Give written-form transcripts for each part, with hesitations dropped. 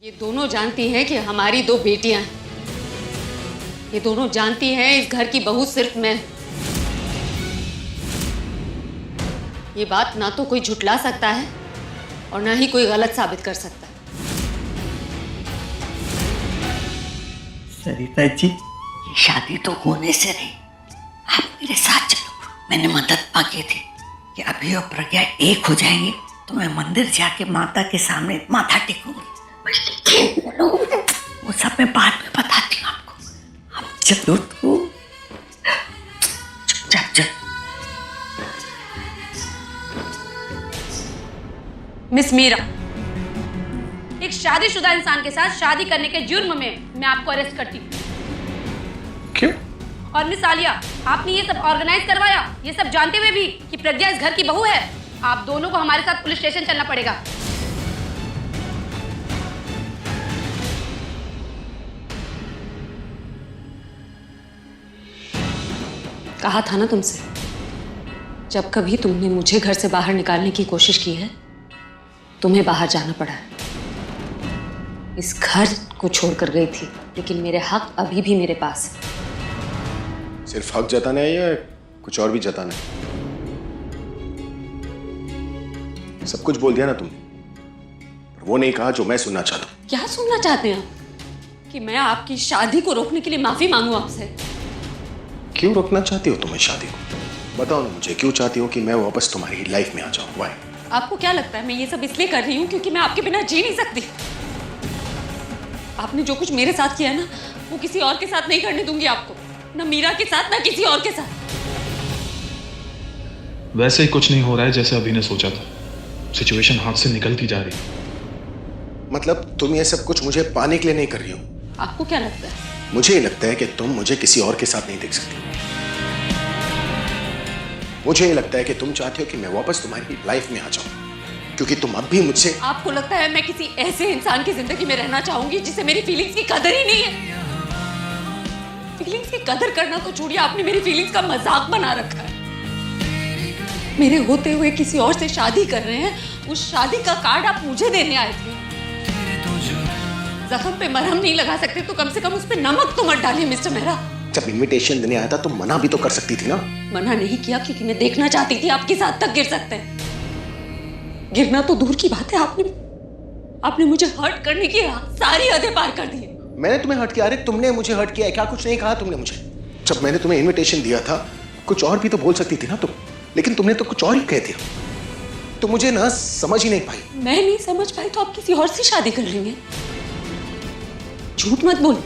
ये दोनों जानती हैं कि हमारी दो बेटियां हैं। ये दोनों जानती हैं इस घर की बहू सिर्फ मैं। ये बात ना तो कोई झुटला सकता है और ना ही कोई गलत साबित कर सकता है। सरिता जी, ये शादी तो होने से नहीं, आप मेरे साथ चलो। मैंने मदद मांगी थी कि अभी और प्रज्ञा एक हो जाएंगे तो मैं मंदिर जाके माता के सामने माथा टेकूंगी। वो सब मैं बाद में बताती हूँ आपको। आप चलो तो चुपचाप चलो। मिस मीरा, एक शादीशुदा इंसान के साथ शादी करने के जुर्म में मैं आपको अरेस्ट करती हूँ। क्यों? और मिस आलिया, आपने ये सब ऑर्गेनाइज करवाया, ये सब जानते हुए भी कि प्रज्ञा इस घर की बहू है। आप दोनों को हमारे साथ पुलिस स्टेशन चलना पड़ेगा। कहा था ना तुमसे, जब कभी तुमने मुझे घर से बाहर निकालने की कोशिश की है, तुम्हें बाहर जाना पड़ा है। इस घर को छोड़कर गई थी, लेकिन मेरे हक अभी भी मेरे पास है। सिर्फ हक जताना है या कुछ और भी जताना है? सब कुछ बोल दिया ना तुमने, पर वो नहीं कहा जो मैं सुनना चाहता हूं। क्या सुनना चाहते हैं आप? कि मैं आपकी शादी को रोकने के लिए माफी मांगू आपसे? क्यों रोकना चाहती हो तुम इस शादी को? बताओ ना मुझे, क्यों चाहती हो कि मैं वापस तुम्हारी लाइफ में आ जाऊं? व्हाई? आपको क्या लगता है मैं ये सब इसलिए कर रही हूँ क्योंकि मैं आपके बिना जी नहीं सकती? आपने जो कुछ मेरे साथ किया है ना, वो किसी और के साथ नहीं करने दूंगी आपको। ना मीरा के साथ, ना किसी और के साथ। वैसे ही कुछ नहीं हो रहा है जैसे अभी ने सोचा था। सिचुएशन हाथ से निकलती जा रही है। मतलब तुम ये सब कुछ मुझे पाने के लिए नहीं कर रही हो? आपको क्या लगता है? मुझे लगता है कि तुम मुझे किसी और के साथ नहीं देख सकती। मुझे ये लगता है कि तुम चाहते हो कि मैं वापस तुम्हारी लाइफ में आ जाऊं, क्योंकि तुम अब भी मुझसे। आपको लगता है मैं किसी ऐसे इंसान की जिंदगी में रहना चाहूंगी जिसे मेरी फीलिंग्स की कदर ही नहीं है? फीलिंग्स की कदर करना तो छोड़िए, आपने मेरी फीलिंग्स का मजाक बना रखा है। मेरे होते हुए किसी और से शादी कर रहे हैं, उस शादी का कार्ड आप मुझे देने आए थे। जख्म पे मरहम नहीं लगा सकते तो कम से कम उस पे नमक तो मत डालिए मिस्टर मेहरा। जब इनविटेशन देने आया था तो मना भी तो कर सकती थी ना? मना नहीं किया क्योंकि मैं देखना चाहती थी आप किस हद तक गिर सकते हैं। गिरना तो दूर की बात है, आपने मुझे हर्ट करने की सारी हदें पार कर दी। मैंने तुम्हें हर्ट किया? अरे तुमने मुझे हर्ट किया है क्या? कुछ नहीं कहा तुमने मुझे। जब मैंने तुम्हें इनविटेशन दिया था कुछ और भी तो बोल सकती थी ना तुम, लेकिन तुमने तो कुछ और ही कह दिया। तो मुझे ना समझ ही नहीं पाई। मैं नहीं समझ पाई तो आप किसी और से शादी कर लेंगे? झूठ मत बोल।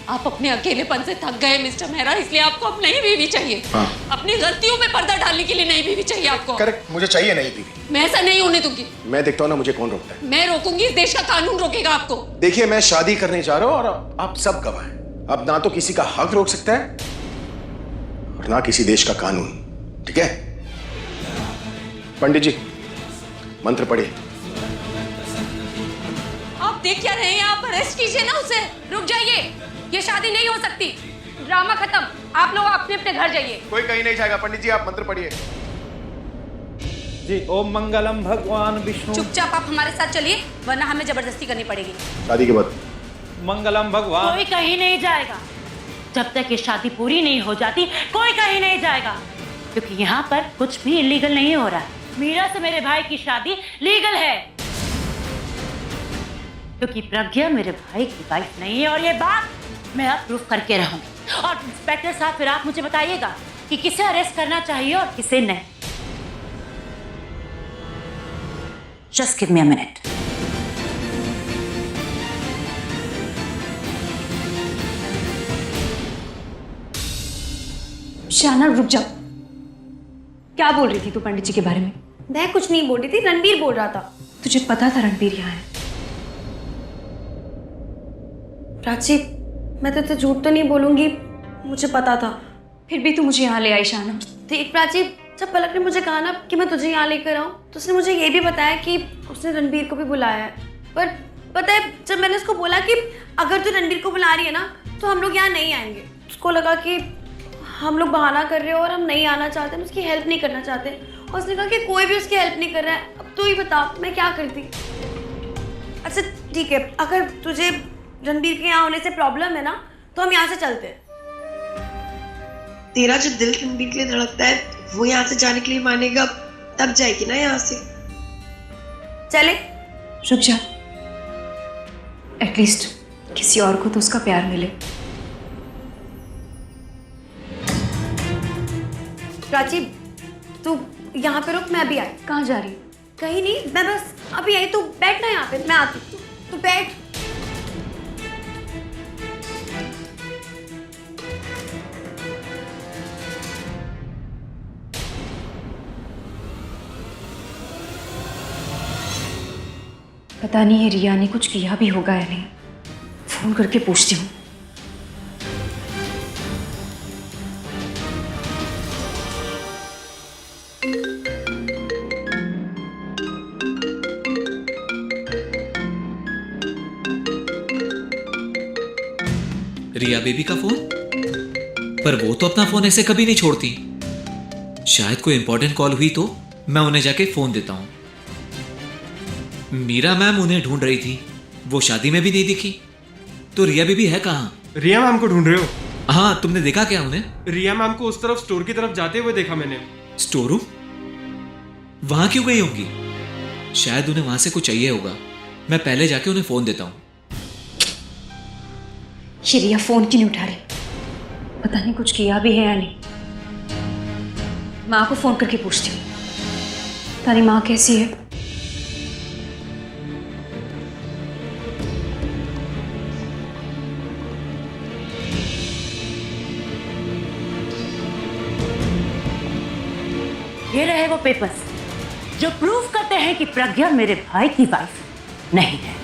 आप अपने अकेलेपन से थक गए मिस्टर मेहरा, इसलिए आपको अब नई बीवी चाहिए। हाँ। अपनी गलतियों पे पर्दा डालने के लिए नई बीवी चाहिए आपको। करेक्ट, मुझे चाहिए नई बीवी। मैं ऐसा नहीं होने दूंगी। मैं देखता हूँ ना मुझे कौन रोकता है। मैं रोकूंगी, इस देश का कानून रोकेगा आपको। देखिए, मैं शादी करने जा रहा हूँ और आप सब गवाह हैं। अब ना तो किसी का हक रोक सकता है और ना किसी देश का कानून। ठीक है? पंडित जी, मंत्र पढ़िए। आप देख क्या रहे हैं? आप अरेस्ट कीजिए ना उसे। रुक जाइए, ये शादी नहीं हो सकती। ड्रामा खत्म, आप लोग अपने अपने घर जाइए। कोई कहीं नहीं जाएगा। पंडित जी, आप मंत्र पढ़िए। जी, ओम मंगलम भगवान विष्णु। चुपचाप आप हमारे साथ चलिए, वरना हमें जबरदस्ती करनी पड़ेगी। शादी के बाद मंगलम भगवान। कोई कहीं नहीं जाएगा जब तक ये शादी पूरी नहीं हो जाती। कोई कहीं नहीं जाएगा क्योंकि यहाँ पर कुछ भी इलीगल नहीं हो रहा है। मीरा से मेरे भाई की शादी लीगल है क्योंकि प्रज्ञा मेरे भाई की वाइफ नहीं है, और ये बात मैं अब प्रूफ करके रहूंगी। और इंस्पेक्टर साहब, फिर आप मुझे बताइएगा कि किसे अरेस्ट करना चाहिए और किसे नहीं। Just give me a minute. शाना, रुक जा। क्या बोल रही थी तू पंडित जी के बारे में? मैं कुछ नहीं बोल रही थी, रणबीर बोल रहा था। तुझे पता था रणबीर यहाँ है? प्राची, मैं तुझसे झूठ तो नहीं बोलूंगी, मुझे पता था। फिर भी तू मुझे यहाँ ले आई शाना। देख प्राची, जब पलक ने मुझे कहा ना कि मैं तुझे यहाँ लेकर आऊँ, तो उसने मुझे ये भी बताया कि उसने रणबीर को भी बुलाया है। पर पता है, जब मैंने उसको बोला कि अगर तू रणबीर को बुला रही है ना तो हम लोग यहाँ नहीं आएंगे, उसको लगा कि हम लोग बहाना कर रहे हो और हम नहीं आना चाहते, हम उसकी हेल्प नहीं करना चाहते। और उसने कहा कि कोई भी उसकी हेल्प नहीं कर रहा है। अब तू ही बता मैं क्या करती। अच्छा ठीक है, अगर तुझे रणबीर के यहाँ होने से प्रॉब्लम है ना तो हम यहाँ से चलते हैं। तेरा जो दिल रणबीर के लिए धड़कता है वो यहाँ से जाने के लिए मानेगा तब जाएगी ना यहाँ से। चले रुक जा, एटलीस्ट किसी और को तो उसका प्यार मिले। प्राची तू यहाँ पे रुक, मैं अभी आई। कहाँ जा रही? कहीं नहीं, मैं बस अभी आई, तू बैठ ना यहाँ पे, मैं आती हूँ। तू बैठ। पता नहीं है रिया ने कुछ किया भी होगा या नहीं, फोन करके पूछती हूँ। रिया बेबी का फोन, पर वो तो अपना फोन ऐसे कभी नहीं छोड़ती। शायद कोई इंपॉर्टेंट कॉल हुई तो मैं उन्हें जाके फोन देता हूं। मीरा मैम उन्हें ढूंढ रही थी, वो शादी में भी नहीं दिखी, तो रिया बेबी है कहाँ? रिया मैम को ढूंढ रहे हो? हाँ, तुमने देखा क्या उन्हें? रिया मैम को उस तरफ स्टोर की तरफ जाते हुए देखा मैंने। Store room? वहां क्यों गई होंगी? शायद उन्हें वहां से कुछ चाहिए होगा। मैं पहले जाके उन्हें फोन देता हूँ। ये रिया फोन क्यों नहीं उठा रही? पता नहीं कुछ किया भी है या नहीं। माँ को फोन करके पूछती हूँ, पता नहीं माँ कैसी है। ये रहे वो पेपर्स जो प्रूव करते हैं कि प्रज्ञा मेरे भाई की वाइफ नहीं है।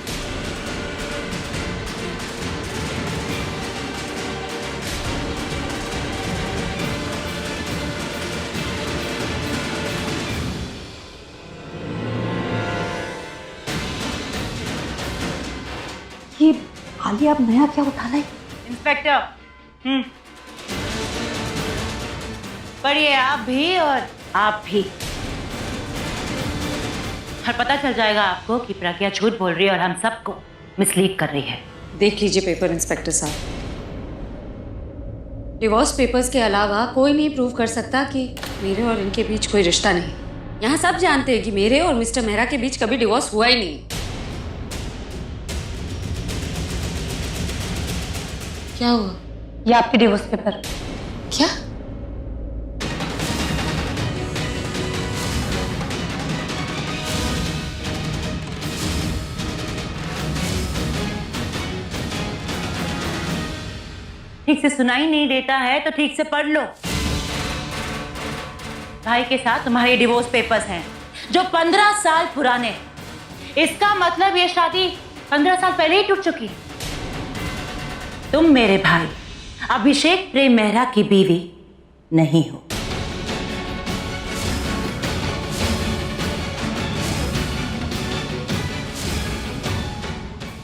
ये आलिया अब नया क्या उठा लाई? इंस्पेक्टर, पढ़िए आप भी और आप भी, और पता चल जाएगा आपको कि प्रज्ञा झूठ बोल रही है और हम सबको मिसलीड कर रही है। देख लीजिए पेपर इंस्पेक्टर साहब, डिवोर्स पेपर्स के अलावा कोई नहीं प्रूव कर सकता कि मेरे और इनके बीच कोई रिश्ता नहीं। यहाँ सब जानते हैं कि मेरे और मिस्टर मेहरा के बीच कभी डिवोर्स हुआ ही नहीं। क्या हुआ? ये आपके डिवोर्स पेपर। क्या? ठीक से सुनाई नहीं देता है तो ठीक से पढ़ लो। भाई के साथ तुम्हारे डिवोर्स पेपर्स हैं जो 15 साल पुराने। इसका मतलब ये शादी 15 साल पहले ही टूट चुकी। तुम मेरे भाई अभिषेक प्रेम मेहरा की बीवी नहीं हो।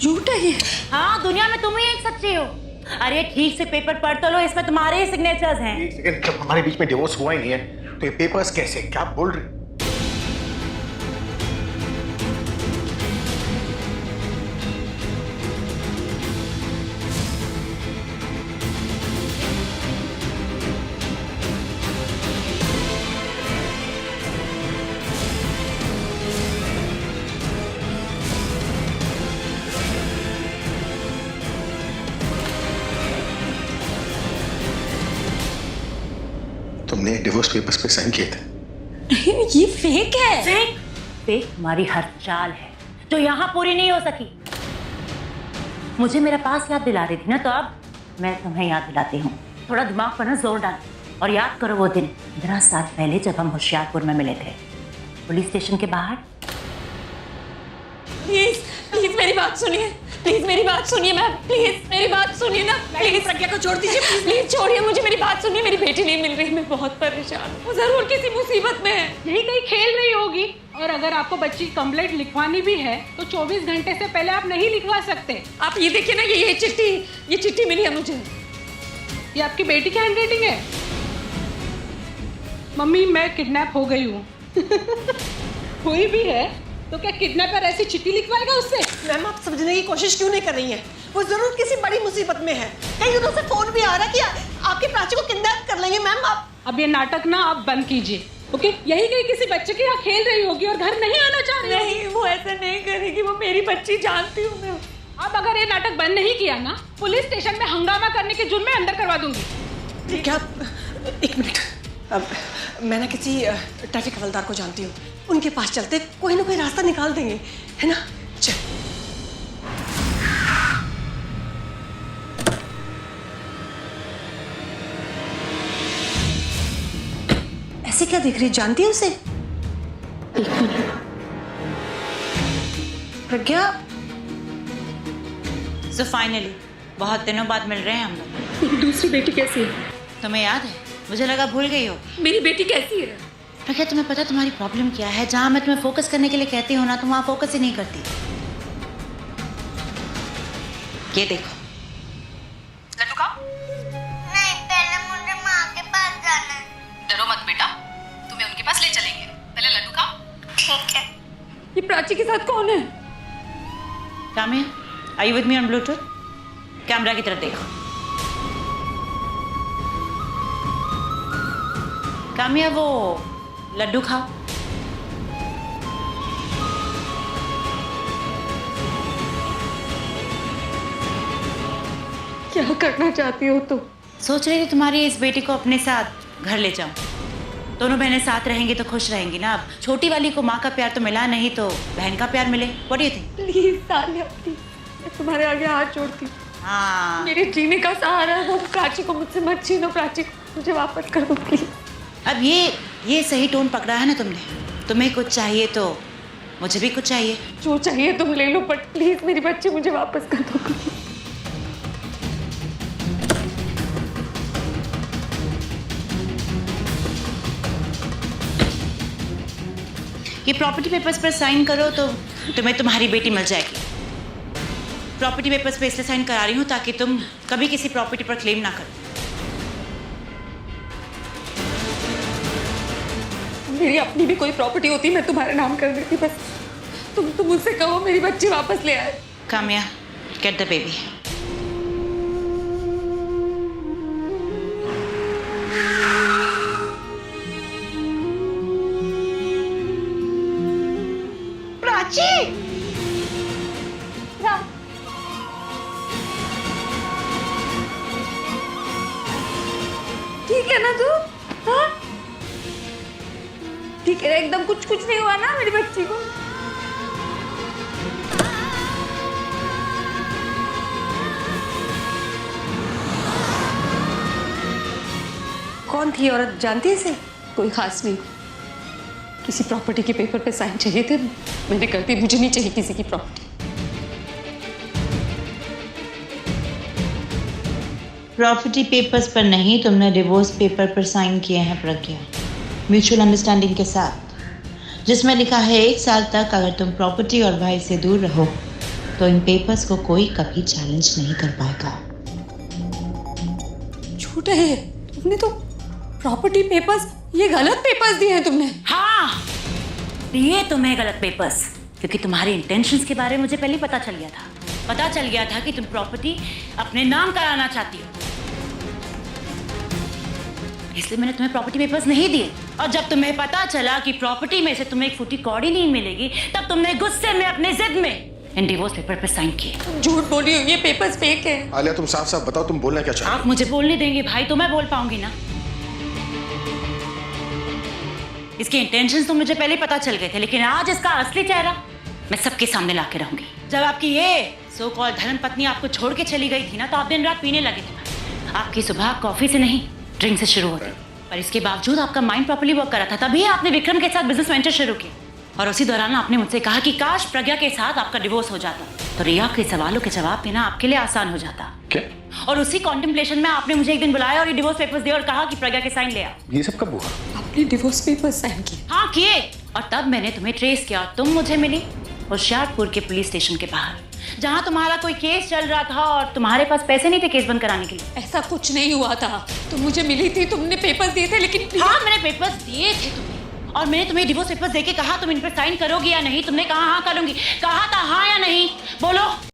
झूठ है ये? हाँ, दुनिया में तुम ही एक सच्ची हो। अरे ठीक से पेपर पढ़ तो लो, इसमें तुम्हारे ही सिग्नेचर्स हैं। एक सेकंड, जब हमारे बीच में डिवोर्स हुआ ही नहीं है तो ये पेपर्स कैसे? क्या बोल रही? तुमने डिवोर्स पेपर्स पे साइन किए थे? नहीं, ये फेक है। फेक? फेक तुम्हारी हर चाल है जो यहाँ पूरी नहीं हो सकी। मुझे मेरा पास याद दिला रही थी ना, तो अब मैं तुम्हें याद दिलाती हूँ। थोड़ा दिमाग पर ना जोर डाल और याद करो वो दिन 15 साल पहले जब हम होशियारपुर में मिले थे, पुलिस स्टेशन के बाहर। प्लीज प्लीज मेरी बात सुनिए, प्लीज मेरी बात सुनिए मैम, प्लीज मेरी बात सुनिए ना, प्लीज प्रज्ञा को छोड़ दीजिए, प्लीज छोड़िए मुझे, मेरी बात सुनिए। मेरी बेटी नहीं मिल रही, मैं बहुत परेशान हूँ, वो जरूर किसी मुसीबत में है। यही कहीं खेल रही होगी। और अगर आपको बच्ची की कंप्लेंट लिखवानी भी है तो 24 घंटे से पहले आप नहीं लिखवा सकते। आप ये देखिए ना, ये चिट्ठी मिली है मुझे। ये आपकी बेटी की हैंडराइटिंग है। मम्मी, मैं किडनैप हो गई हूँ। हुई भी है तो क्या किडनैपर ऐसी चिट्ठी लिखवाएगा उससे? मैम आप समझने की कोशिश क्यों नहीं कर रही हैं? वो जरूर किसी बड़ी मुसीबत में है। कहीं उधर से फोन भी आ रहा है कि आपकी प्राची को किडनैप कर लेंगे। मैम आप अब ये नाटक ना आप बंद कीजिए, ओके? यही कहीं किसी बच्चे के यहाँ खेल रही होगी और घर नहीं आना चाह रही होगी। नहीं, वो ऐसा नहीं करेगी, वो मेरी बच्ची जानती हूँ मैं। अब अगर ये नाटक बंद नहीं किया ना, पुलिस स्टेशन में हंगामा करने के जुर्म में अंदर करवा दूंगी। क्या? एक मिनट, अब मैं ना किसी ट्रैफिक हवलदार को जानती हूँ, उनके पास चलते कोई ना कोई रास्ता निकाल देंगे, है ना? चल। ऐसे क्या देख रही, जानती है उसे? एक मिनट, प्रज्ञा। सो फाइनली बहुत दिनों बाद मिल रहे हैं हम लोग। मेरी दूसरी बेटी कैसी है? तुम्हें याद है? मुझे लगा भूल गई हो। मेरी बेटी कैसी है? प्रज्ञा तुम्हें पता तुम्हारी प्रॉब्लम क्या है? जहाँ मैं तुम्हें फोकस करने के लिए कहती हूँ ना, तुम वहाँ फोकस ही नहीं करती। ये देखो। लड्डू खाओ? नहीं, पहले मुझे माँ के पास जाना है। डरो मत बेटा, तुम्हें उनके पास ले चलेंगे। पहले लड्डू खाओ। ठीक है। ये प्राची के साथ कौन है? Kamya, are you with me on Bluetooth? Camera की तरफ देखो। काम्या, वो लड्डू खाओ। क्या करना चाहती हो तुम? सोच रही थी तुम्हारी इस बेटी को अपने साथ घर ले जाऊं। दोनों बहनें साथ रहेंगी तो खुश रहेंगी ना। अब छोटी वाली को माँ का प्यार तो मिला नहीं, तो बहन का प्यार मिले। What do you think? Please Sania, please, मैं तुम्हारे आगे हाथ जोड़ती हूँ। हाँ, मेरे जीने का सहारा है वो। प्राची को मुझसे मत छीनो, प्राची को मुझे वापस कर दो प्लीज। अब ये सही टोन पकड़ा है ना तुमने। तुम्हें कुछ चाहिए तो मुझे भी कुछ चाहिए। जो चाहिए तुम ले लो, बट प्लीज मेरी बच्ची मुझे वापस कर दो प्लीज। ये प्रॉपर्टी पेपर्स पर साइन करो तो तुम्हें तुम्हारी बेटी मिल जाएगी। प्रॉपर्टी पेपर्स पे इसलिए साइन करा रही हूँ ताकि तुम कभी किसी प्रॉपर्टी पर क्लेम ना करो। मेरी अपनी भी कोई प्रॉपर्टी होती मैं तुम्हारे नाम कर देती। बस तुम मुझसे कहो मेरी बच्ची वापस ले आए। Kamya, get the baby. Prachi, ठीक है ना तू? हाँ ठीक है, एकदम कुछ नहीं हुआ ना मेरी बच्ची को? कौन थी औरत, जानती है इसे? कोई खास नहीं, किसी प्रॉपर्टी के पेपर पे साइन चाहिए थे, मैंने कर दी। मुझे नहीं चाहिए किसी की प्रॉपर्टी। प्रॉपर्टी पेपर्स पर नहीं, तुमने डिवोर्स पेपर पर साइन किए हैं प्रज्ञा, म्यूचुअल अंडरस्टैंडिंग के साथ, जिसमें लिखा है 1 साल तक अगर तुम प्रॉपर्टी और भाई से दूर रहो तो इन पेपर्स को कोई कभी चैलेंज नहीं कर पाएगा। झूठ है, तुमने तो प्रॉपर्टी पेपर्स, ये गलत पेपर्स दिए हैं तुमने। हाँ, ये तुम्हें गलत पेपर्स, क्योंकि तुम्हारे इंटेंशंस के बारे में मुझे पहले पता चल गया था। पता चल गया था कि तुम प्रॉपर्टी अपने नाम कराना चाहती हो, इसलिए मैंने तुम्हें प्रॉपर्टी पेपर्स नहीं दिए। और जब तुम्हें पता चला कि प्रॉपर्टी में से तुम्हें एक फूटी कौड़ी नहीं मिलेगी, तब तुमने गुस्से में अपने जिद में इन डिवोर्स पेपर पर साइन किए। झूठ बोली हो, ये पेपर्स फेक है। आलिया तुम साफ साफ बताओ, तुम बोलना क्या चाहती हो? आप मुझे बोलने देंगे भाई तो मैं बोल पाऊंगी ना। इसके इंटेंशंस तो मुझे पहले पता चल गए थे, लेकिन आज इसका असली चेहरा मैं सबके सामने ला के रहूंगी। जब आपकी ये सो कॉल धर्म पत्नी आपको छोड़ के चली गई थी ना, तो आप दिन रात पीने लगे थे। आपकी सुबह कॉफी से नहीं, ड्रिंक से शुरू होती, पर इसके बावजूद आपका माइंड प्रॉपर्ली वर्क कर रहा था। तभी आपने विक्रम के साथ बिजनेस वेंचर शुरू किया, और उसी दौरान आपने मुझसे कहा कि काश प्रज्ञा के साथ आपका डिवोर्स हो जाता, तो रिया के सवालों के जवाब देना आपके लिए आसान हो जाता। क्या? और उसी कॉन्टेम्पलेशन में आपने मुझे एक दिन बुलाया और ये डिवोर्स पेपर्स दिए और कहा कि प्रज्ञा के साइन ले आ। ये सब कब हुआ? आपने डिवोर्स पेपर्स साइन किए? हाँ किए, और तब मैंने तुम्हें ट्रेस किया और तुम मुझे मिली होशियारपुर के पुलिस स्टेशन के बाहर, जहाँ तुम्हारा कोई केस चल रहा था और तुम्हारे पास पैसे नहीं थे केस बंद कराने के लिए। ऐसा कुछ नहीं हुआ था, तुम मुझे मिली थी, तुमने पेपर्स दिए थे, लेकिन हाँ मैंने पेपर्स दिए थे तुम्हें, और मैंने तुम्हें डिवोर्स पेपर्स देके कहा तुम इन पर साइन करोगी या नहीं? तुमने कहा हाँ करूंगी, कहा था हाँ या नहीं? बोलो।